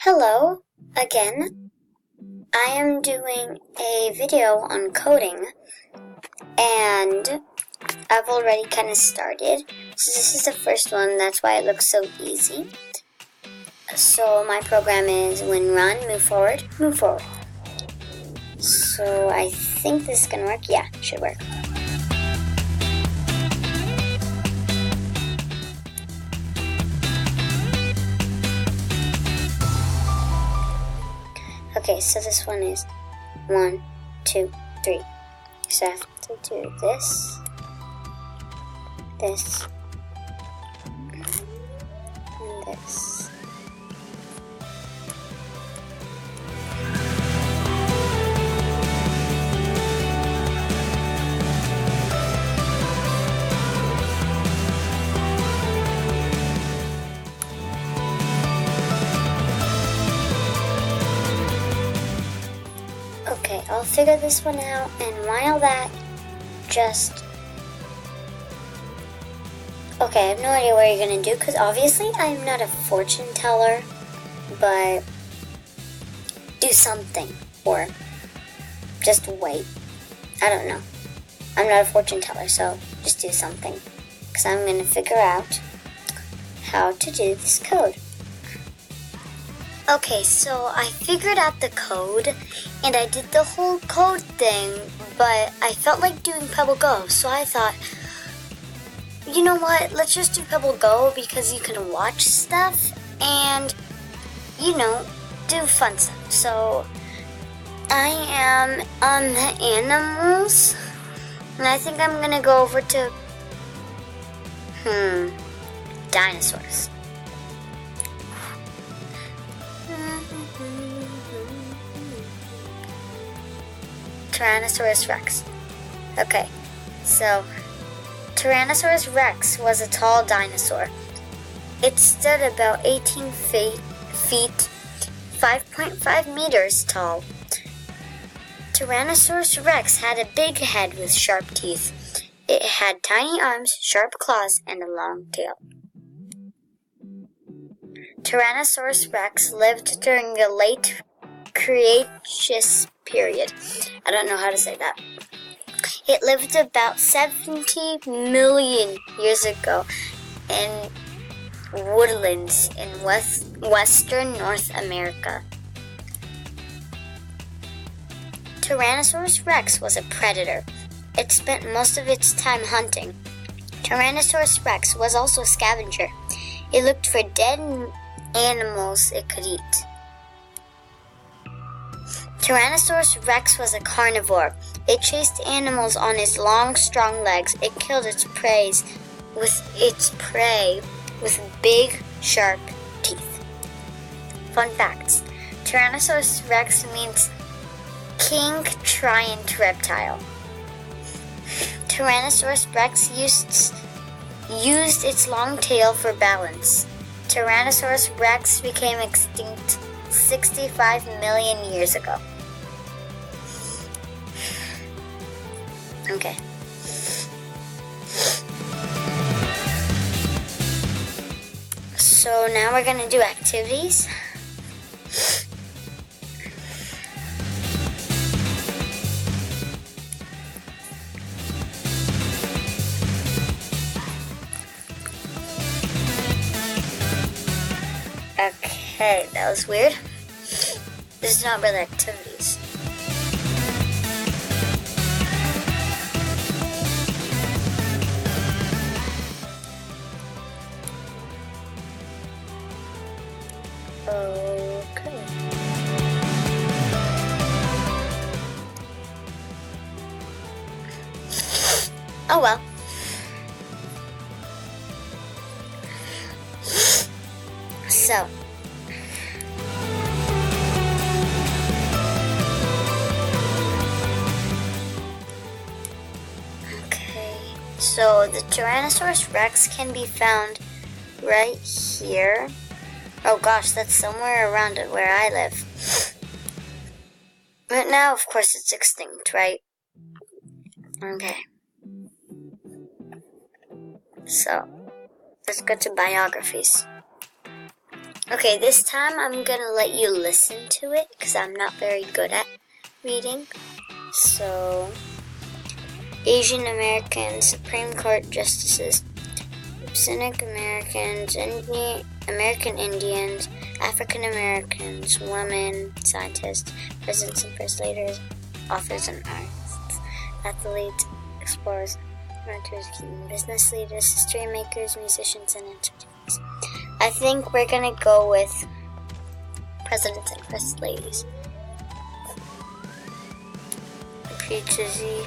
Hello, again. I am doing a video on coding, and I've already kind of started. So this is the first one, that's why it looks so easy. So my program is when run, move forward, move forward. So I think this is gonna work. Yeah, it should work. Okay, so this one is 1, 2, 3. So I have to do this, this, and this. Okay, I'll figure this one out, and while that, okay, I have no idea what you're gonna do, because obviously I'm not a fortune teller, but do something, or just wait. I don't know. I'm not a fortune teller, so just do something, because I'm gonna figure out how to do this code. Okay, so I figured out the code, and I did the whole code thing, but I felt like doing PebbleGo, so I thought, you know what, let's just do PebbleGo because you can watch stuff and, do fun stuff. So I am on the animals, and I think I'm gonna go over to, dinosaurs. Tyrannosaurus Rex. Okay, so Tyrannosaurus Rex was a tall dinosaur. It stood about 18 feet, 5.5 meters tall. Tyrannosaurus Rex had a big head with sharp teeth. It had tiny arms, sharp claws, and a long tail. Tyrannosaurus Rex lived during the late Cretaceous period. I don't know how to say that. It lived about 70 million years ago in woodlands in western North America. Tyrannosaurus Rex was a predator. It spent most of its time hunting. Tyrannosaurus Rex was also a scavenger. It looked for dead animals it could eat. Tyrannosaurus Rex was a carnivore. It chased animals on its long, strong legs. It killed its prey with big, sharp teeth. Fun facts. Tyrannosaurus Rex means king giant reptile. Tyrannosaurus Rex used its long tail for balance. Tyrannosaurus Rex became extinct 65 million years ago. Okay. So now we're gonna do activities. Okay, that was weird. This is not really activities. Okay. Oh well. So. Okay. So the Tyrannosaurus Rex can be found right here. Oh gosh, that's somewhere around it where I live. But now, of course, it's extinct, right? Okay. So, let's go to biographies. Okay, this time I'm gonna let you listen to it because I'm not very good at reading. So, Asian Americans, Supreme Court justices, Hispanic Americans, American Indians, African Americans, women, scientists, presidents and first ladies, authors and artists, athletes, explorers, writers, business leaders, history makers, musicians, and entertainers. I think we're gonna go with presidents and first ladies. Pizza Z.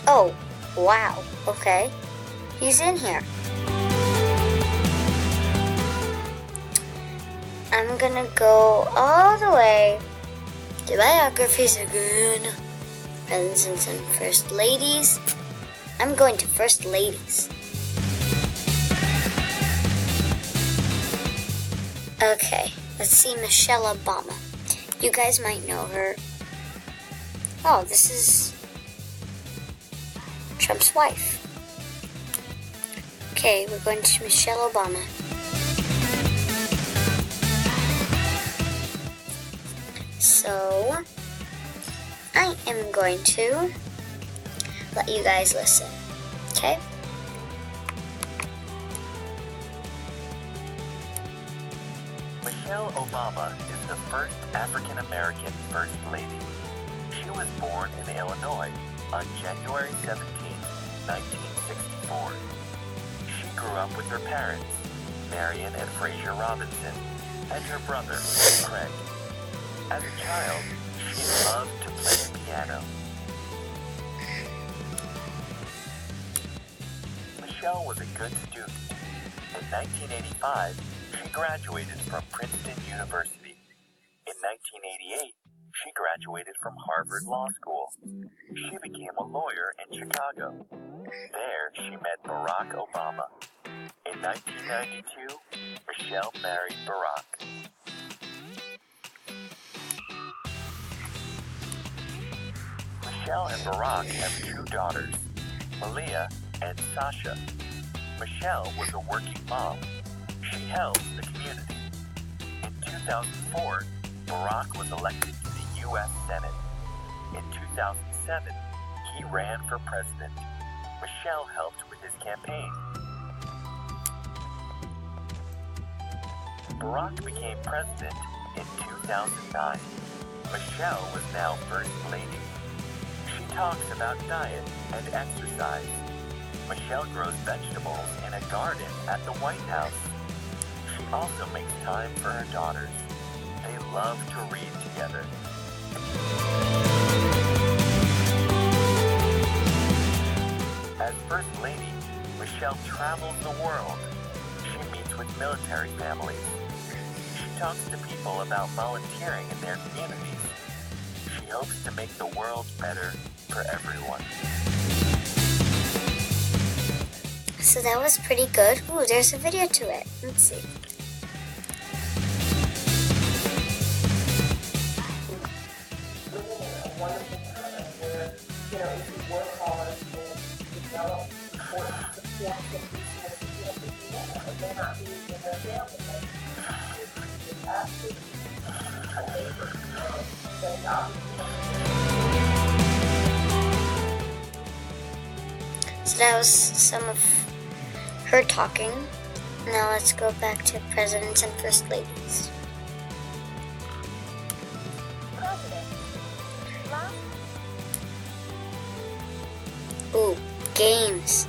Oh, wow. Okay. He's in here. I'm gonna go all the way to biographies again. Presidents and first ladies. I'm going to first ladies. Okay, let's see Michelle Obama. You guys might know her. Oh, this is Trump's wife. Okay, we're going to Michelle Obama. So, I am going to let you guys listen, okay? Michelle Obama is the first African-American First Lady. She was born in Illinois on January 17, 1964. She grew up with her parents, Marion and Fraser Robinson, and her brother, Craig. As a child, she loved to play the piano. Michelle was a good student. In 1985, she graduated from Princeton University. In 1988, she graduated from Harvard Law School. She became a lawyer in Chicago. There, she met Barack Obama. In 1992, Michelle married Barack. Michelle and Barack have two daughters, Malia and Sasha. Michelle was a working mom. She helped the community. In 2004, Barack was elected to the U.S. Senate. In 2007, he ran for president. Michelle helped with his campaign. Barack became president in 2009. Michelle was now First Lady. She talks about diet and exercise. Michelle grows vegetables in a garden at the White House. She also makes time for her daughters. They love to read together. As First Lady, Michelle travels the world. She meets with military families. She talks to people about volunteering in their communities. She hopes to make the world better for everyone. So that was pretty good. Ooh, there's a video to it. Let's see. So that was some of her talking. Now let's go back to presidents and first ladies. Ooh, games.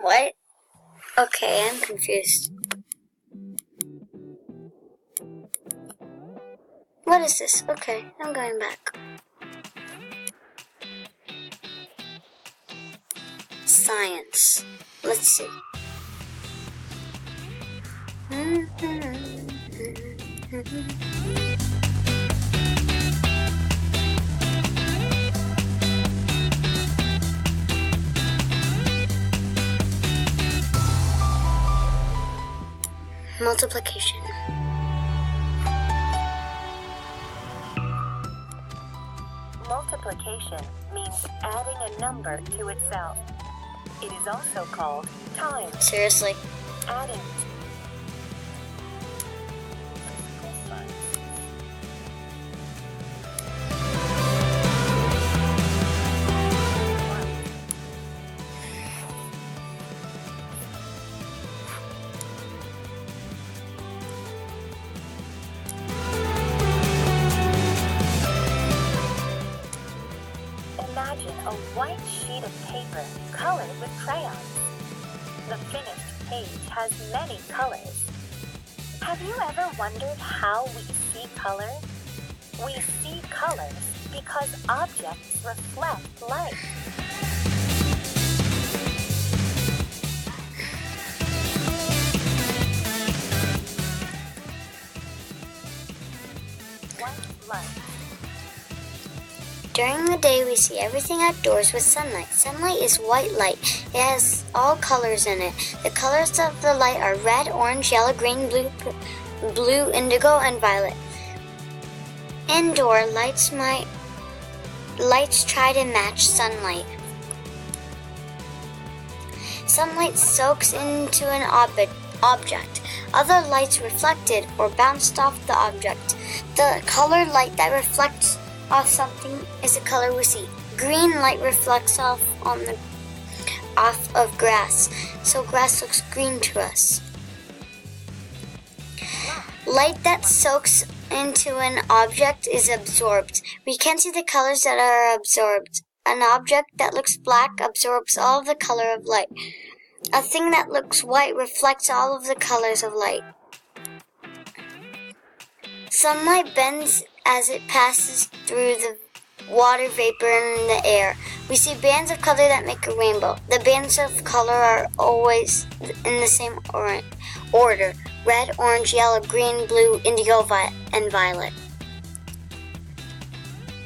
What? Okay, I'm confused. What is this? Okay, I'm going back. Science. Let's see. Multiplication. Multiplication means adding a number to itself. It is also called times. Seriously? Adding. Imagine a white sheet of paper colored with crayons. The finished page has many colors. Have you ever wondered how we see color? We see colors because objects reflect light. White light. During the day, we see everything outdoors with sunlight. Sunlight is white light. It has all colors in it. The colors of the light are red, orange, yellow, green, blue, indigo, and violet. Indoor, lights try to match sunlight. Sunlight soaks into an object. Other lights reflected or bounced off the object. The colored light that reflects off something is the color we see. Green light reflects off of grass, so grass looks green to us. Light that soaks into an object is absorbed. We can see the colors that are absorbed. An object that looks black absorbs all of the color of light. A thing that looks white reflects all of the colors of light. Sunlight bends as it passes through the water vapor in the air. We see bands of color that make a rainbow. The bands of color are always in the same order. Red, orange, yellow, green, blue, indigo, and violet.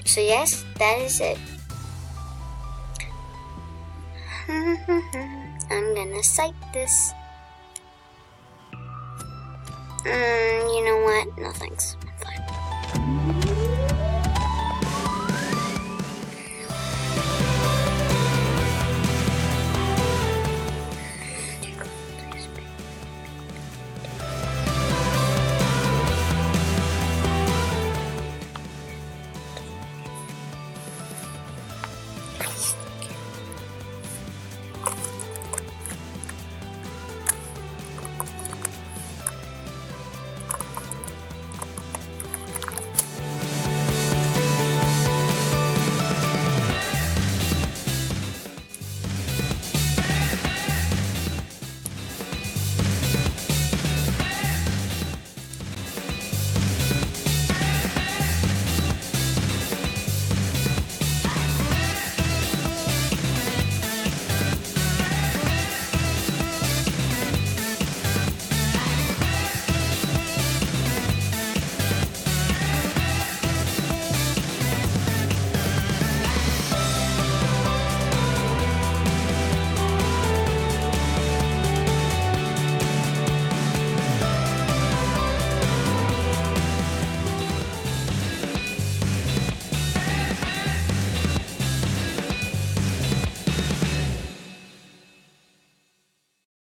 So yes, that is it. I'm gonna cite this. You know what? No thanks. I'm fine.